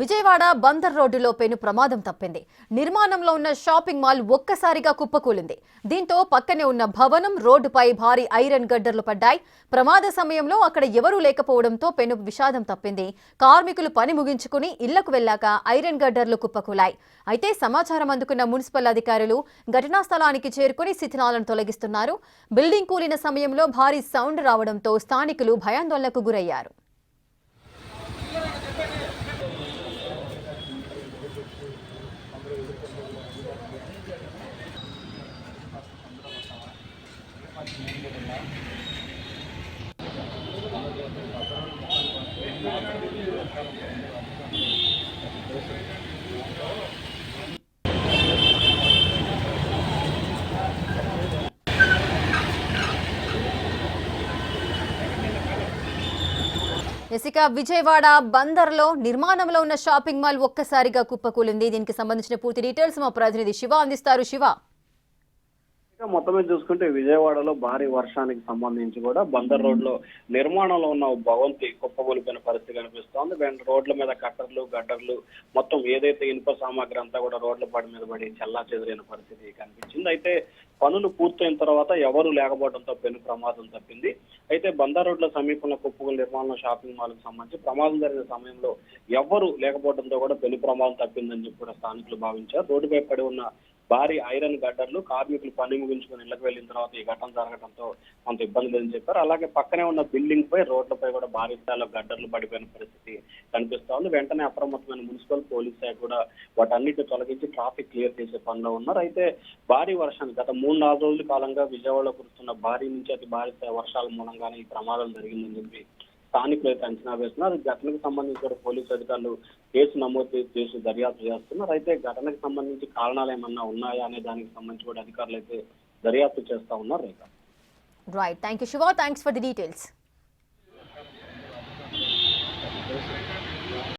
విజయవాడ బందర్ రోడ్డులో పెను ప్రమాదం తప్పింది. నిర్మాణంలో ఉన్న షాపింగ్ మాల్ ఒక్కసారిగా కుప్పకూలింది. దీంతో పక్కనే ఉన్న భవనం రోడ్డుపై భారీ ఐరన్ గడ్డర్లు పడ్డాయి. ప్రమాద సమయంలో అక్కడ ఎవరూ లేకపోవడంతో పెను విషాదం తప్పింది. కార్మికులు పని ముగించుకుని ఇళ్లకు వెళ్లాక ఐరన్ గడ్డర్లు కుప్పకూలాయి. అయితే సమాచారం అందుకున్న మున్సిపల్ అధికారులు ఘటనా స్థలానికి చేరుకుని శిథిలాలను తొలగిస్తున్నారు. బిల్డింగ్ కూలిన సమయంలో భారీ సౌండ్ రావడంతో స్థానికులు భయాందోళనకు గురయ్యారు. ఇక విజయవాడ బందర్లో నిర్మాణంలో ఉన్న షాపింగ్ మాల్ ఒక్కసారిగా కుప్పకూలింది. దీనికి సంబంధించిన పూర్తి డీటెయిల్స్ మా ప్రతినిధి శివ అందిస్తారు. శివ, మొత్తమే చూసుకుంటే విజయవాడలో భారీ వర్షానికి సంబంధించి కూడా బందర్ రోడ్ లో నిర్మాణంలో ఉన్న భవంతి కుప్పకూలిపోయిన పరిస్థితి కనిపిస్తోంది. రోడ్ల మీద కట్టర్లు గడ్డర్లు మొత్తం ఏదైతే ఇనుప సామాగ్రి అంతా కూడా రోడ్ల పడి మీద పడి చల్లా చెదిరిన పరిస్థితి కనిపించింది. అయితే పనులు పూర్తయిన తర్వాత ఎవరు లేకపోవడంతో పెను ప్రమాదం తప్పింది. అయితే బందర్ రోడ్ల సమీపంలో కుప్పకూలి నిర్మాణం షాపింగ్ మాల్ కు సంబంధించి ప్రమాదం జరిగిన సమయంలో ఎవరు లేకపోవడంతో కూడా పెను ప్రమాదం తప్పిందని చెప్పి కూడా స్థానికులు భావించారు. రోడ్డుపై పడి ఉన్న భారీ ఐరన్ గడ్డర్లు కార్మికులు పని ముగించుకుని ఇళ్లకు వెళ్లిన తర్వాత ఈ ఘటన జరగడంతో కొంత ఇబ్బంది లేదని చెప్పారు. అలాగే పక్కనే ఉన్న బిల్డింగ్ పై రోడ్లపై కూడా భారీ స్థాయిలో గడ్డర్లు పడిపోయిన పరిస్థితి కనిపిస్తోంది. వెంటనే అప్రమత్తమైన మున్సిపల్ పోలీస్ శాఖ కూడా వాటన్నిటిని తొలగించి ట్రాఫిక్ క్లియర్ చేసే పనిలో ఉన్నారు. అయితే భారీ వర్షానికి గత 3-4 రోజుల కాలంగా విజయవాడలో కురుస్తున్న భారీ నుంచి అతి భారీ స్థాయి వర్షాల మూలంగానే ఈ ప్రమాదం జరిగిందని చెప్పి స్థానికులు అయితే అంచనా వేస్తున్నారు. ఘటనకు సంబంధించి కూడా పోలీసు అధికారులు కేసు నమోదు చేసి దర్యాప్తు చేస్తున్నారు. అయితే ఘటనకు సంబంధించి కారణాలు ఏమన్నా ఉన్నాయా అనే దానికి సంబంధించి కూడా అధికారులు అయితే దర్యాప్తు చేస్తా ఉన్నారు. Right, thank you Shiva, thanks for the details.